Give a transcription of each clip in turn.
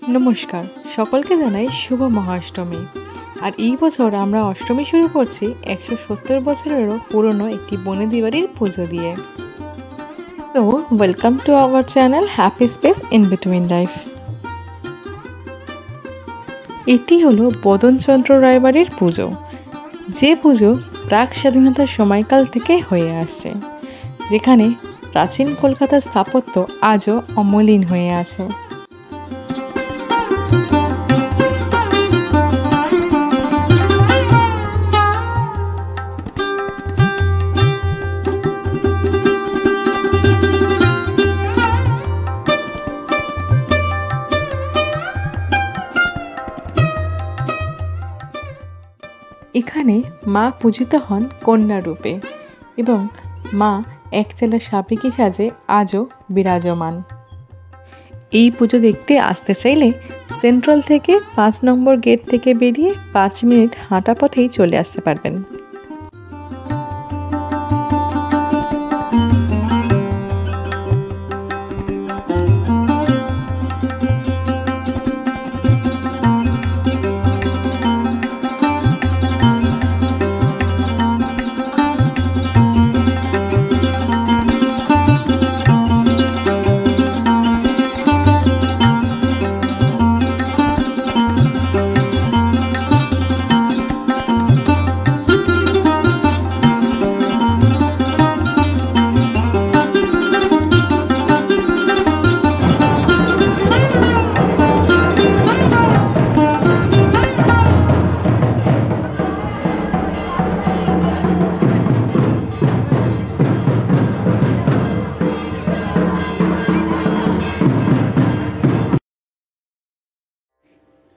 নমস্কার, সকলকে জানাই শুভ মহাষ্টমী। আর এই বছর আমরা অষ্টমী শুরু করছি 170 বছরেরও পুরনো একটি বনেদি বাড়ির পুজো দিয়ে। তো welcome to our channel happy space in between life. এটি হলো বদনচন্দ্র রায়বাড়ির পুজো, যে পুজো প্রাক স্বাধীনতার সময়কাল থেকে হয়ে আসছে, যেখানে প্রাচীন কলকাতার স্থাপত্য আজও অমলিন হয়ে আছে। এখানে মা পূজিত হন কন্যা রূপে এবং মা একচেলা সাবেকি সাজে আজও বিরাজমান। এই পুজো দেখতে আসতে চাইলে সেন্ট্রাল থেকে 5 নম্বর গেট থেকে বেরিয়ে 5 মিনিট হাঁটা পথেই চলে আসতে পারবেন।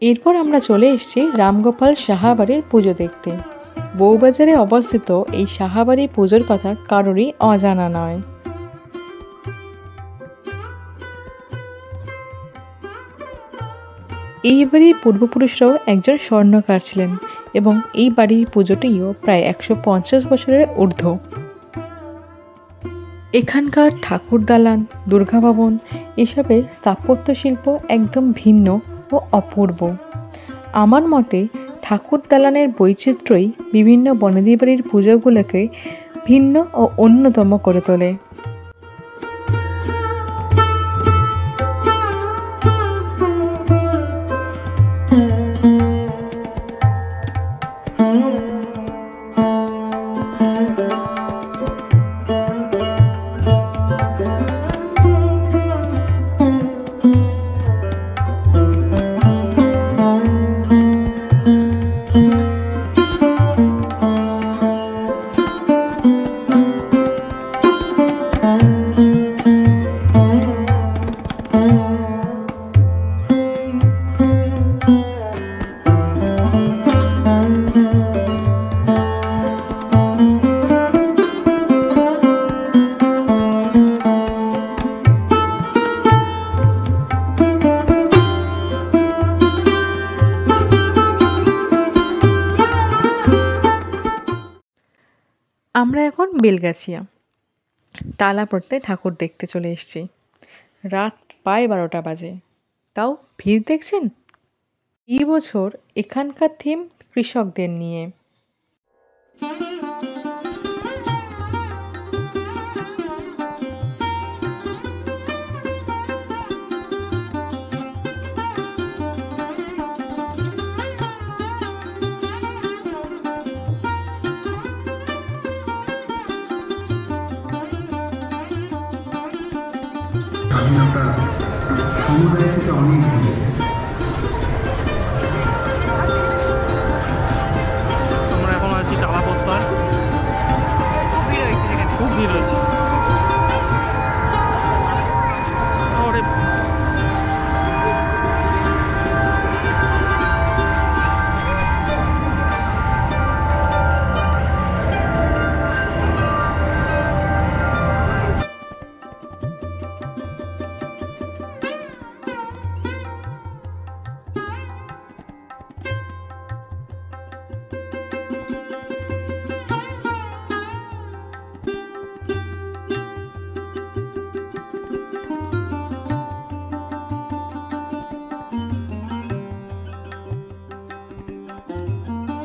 এরপর আমরা চলে এসেছি রামগোপাল সাহা বাড়ির পুজো দেখতে। বউবাজারে অবস্থিত এই সাহাবাড়ি পুজোর কথা কারোরই অজানা নয়। এই বাড়ির পূর্বপুরুষরাও একজন স্বর্ণকার ছিলেন এবং এই বাড়ির পুজোটিও প্রায় 150 বছরের ঊর্ধ্ব। এখানকার ঠাকুর দালান, দুর্গা ভবন এসবের স্থাপত্য শিল্প একদম ভিন্ন ও অপূর্ব। আমার মতে ঠাকুর দালানের বৈচিত্র্যই বিভিন্ন বনেদি বাড়ির পুজোগুলোকে ভিন্ন ও অন্যতম করে তোলে। আমরা এখন বেলগাছিয়া টালা পড়তে ঠাকুর দেখতে চলে এসেছি। রাত প্রায় 12টা বাজে, তাও ভিড় দেখছেন। এই বছর এখানকার থিম কৃষকদের নিয়ে। সমুদায় থেকে অনেক দূরে। আমরা এখন আছি টালাপত্তায়, খুব ভিড় রয়েছে।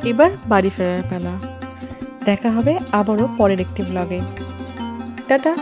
এবার বাড়ি ফেরার পালা। দেখা হবে আবারও পরের একটি ব্লগে। টাটা।